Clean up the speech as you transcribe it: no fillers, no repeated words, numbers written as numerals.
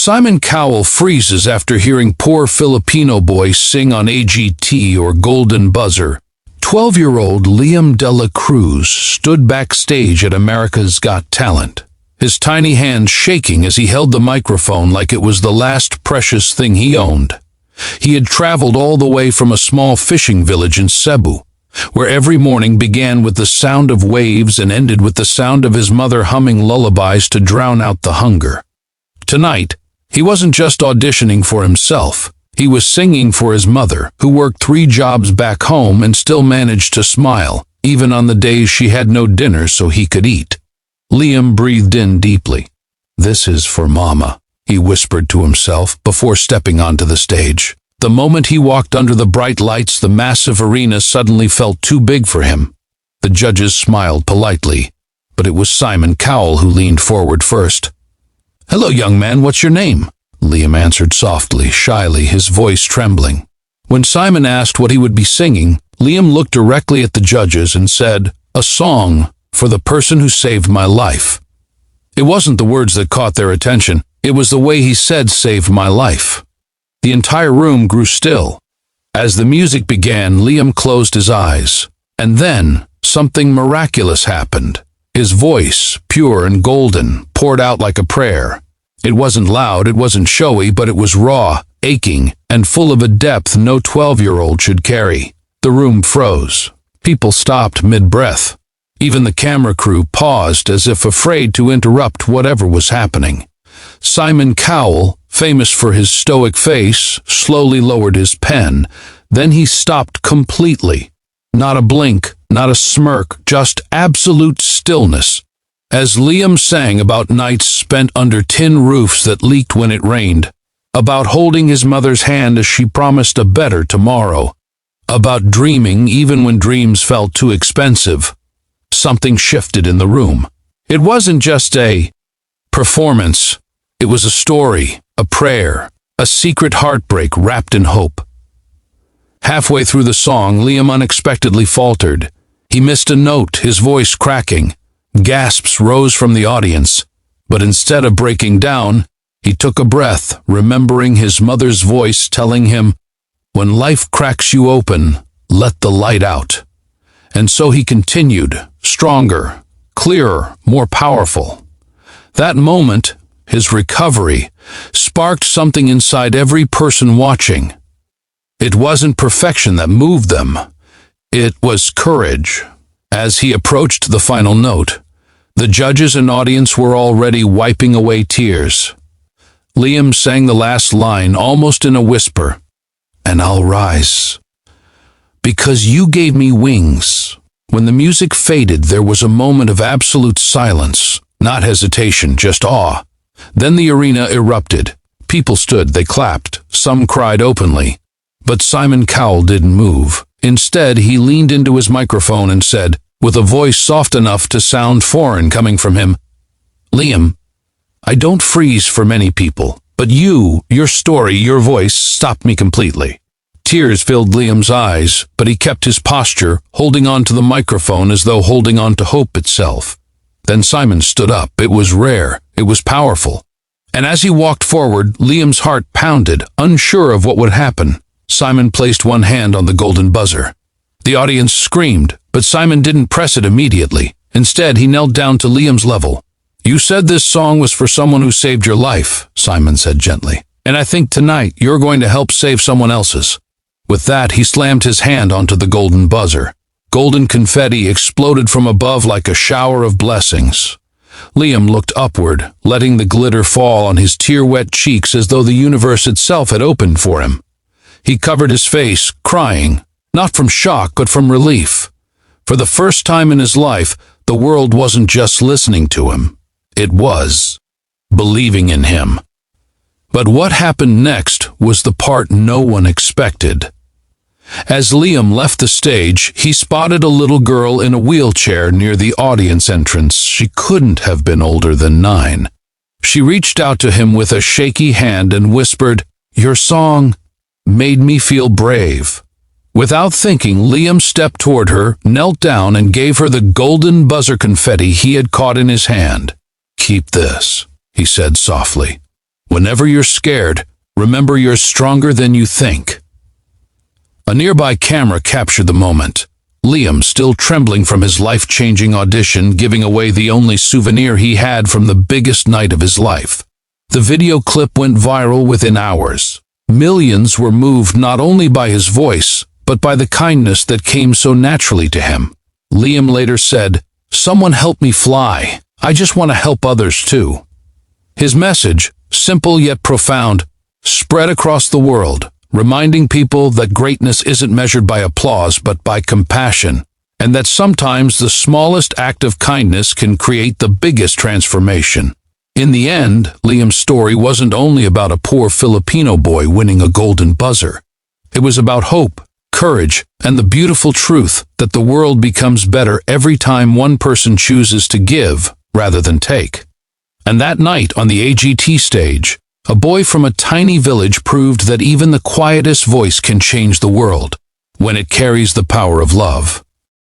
Simon Cowell freezes after hearing poor Filipino boy sing on AGT or Golden Buzzer. 12-year-old Liam De La Cruz stood backstage at America's Got Talent, his tiny hands shaking as he held the microphone like it was the last precious thing he owned. He had traveled all the way from a small fishing village in Cebu, where every morning began with the sound of waves and ended with the sound of his mother humming lullabies to drown out the hunger. Tonight, he wasn't just auditioning for himself. He was singing for his mother, who worked 3 jobs back home and still managed to smile, even on the days she had no dinner so he could eat. Liam breathed in deeply. "This is for Mama," he whispered to himself before stepping onto the stage. The moment he walked under the bright lights, the massive arena suddenly felt too big for him. The judges smiled politely, but it was Simon Cowell who leaned forward first. "Hello, young man, what's your name?" Liam answered softly, shyly, his voice trembling. When Simon asked what he would be singing, Liam looked directly at the judges and said, "A song for the person who saved my life." It wasn't the words that caught their attention, it was the way he said "saved my life." The entire room grew still. As the music began, Liam closed his eyes. And then, something miraculous happened. His voice, pure and golden, poured out like a prayer. It wasn't loud, it wasn't showy, but it was raw, aching, and full of a depth no 12-year-old should carry. The room froze. People stopped mid-breath. Even the camera crew paused as if afraid to interrupt whatever was happening. Simon Cowell, famous for his stoic face, slowly lowered his pen. Then he stopped completely. Not a blink, not a smirk, just absolute stillness. As Liam sang about nights spent under tin roofs that leaked when it rained, about holding his mother's hand as she promised a better tomorrow, about dreaming even when dreams felt too expensive, something shifted in the room. It wasn't just a performance. It was a story, a prayer, a secret heartbreak wrapped in hope. Halfway through the song, Liam unexpectedly faltered. He missed a note, his voice cracking. Gasps rose from the audience, but instead of breaking down, he took a breath, remembering his mother's voice telling him, "When life cracks you open, let the light out." And so he continued, stronger, clearer, more powerful. That moment, his recovery, sparked something inside every person watching. It wasn't perfection that moved them. It was courage. As he approached the final note, the judges and audience were already wiping away tears. Liam sang the last line almost in a whisper, "And I'll rise. Because you gave me wings." When the music faded, there was a moment of absolute silence, not hesitation, just awe. Then the arena erupted. People stood, they clapped, some cried openly. But Simon Cowell didn't move. Instead, he leaned into his microphone and said, with a voice soft enough to sound foreign coming from him, "Liam, I don't freeze for many people, but you, your story, your voice stopped me completely." Tears filled Liam's eyes, but he kept his posture, holding on to the microphone as though holding on to hope itself. Then Simon stood up. It was rare. It was powerful. And as he walked forward, Liam's heart pounded, unsure of what would happen. Simon placed one hand on the golden buzzer. The audience screamed, but Simon didn't press it immediately. Instead, he knelt down to Liam's level. "You said this song was for someone who saved your life," Simon said gently. "And I think tonight you're going to help save someone else's." With that, he slammed his hand onto the golden buzzer. Golden confetti exploded from above like a shower of blessings. Liam looked upward, letting the glitter fall on his tear-wet cheeks as though the universe itself had opened for him. He covered his face, crying, not from shock but from relief. For the first time in his life, the world wasn't just listening to him. It was believing in him. But what happened next was the part no one expected. As Liam left the stage, he spotted a little girl in a wheelchair near the audience entrance. She couldn't have been older than 9. She reached out to him with a shaky hand and whispered, "Your song made me feel brave." Without thinking, Liam stepped toward her, knelt down, and gave her the golden buzzer confetti he had caught in his hand. "Keep this," he said softly. Whenever you're scared, remember you're stronger than you think. A nearby camera captured the moment. Liam, still trembling from his life-changing audition, giving away the only souvenir he had from the biggest night of his life. The video clip went viral within hours. Millions were moved not only by his voice, but by the kindness that came so naturally to him. Liam later said, "Someone help me fly. I just want to help others too." His message, simple yet profound, spread across the world, reminding people that greatness isn't measured by applause but by compassion, and that sometimes the smallest act of kindness can create the biggest transformation. In the end, Liam's story wasn't only about a poor Filipino boy winning a golden buzzer. It was about hope, courage, and the beautiful truth that the world becomes better every time one person chooses to give rather than take. And that night on the AGT stage, a boy from a tiny village proved that even the quietest voice can change the world when it carries the power of love.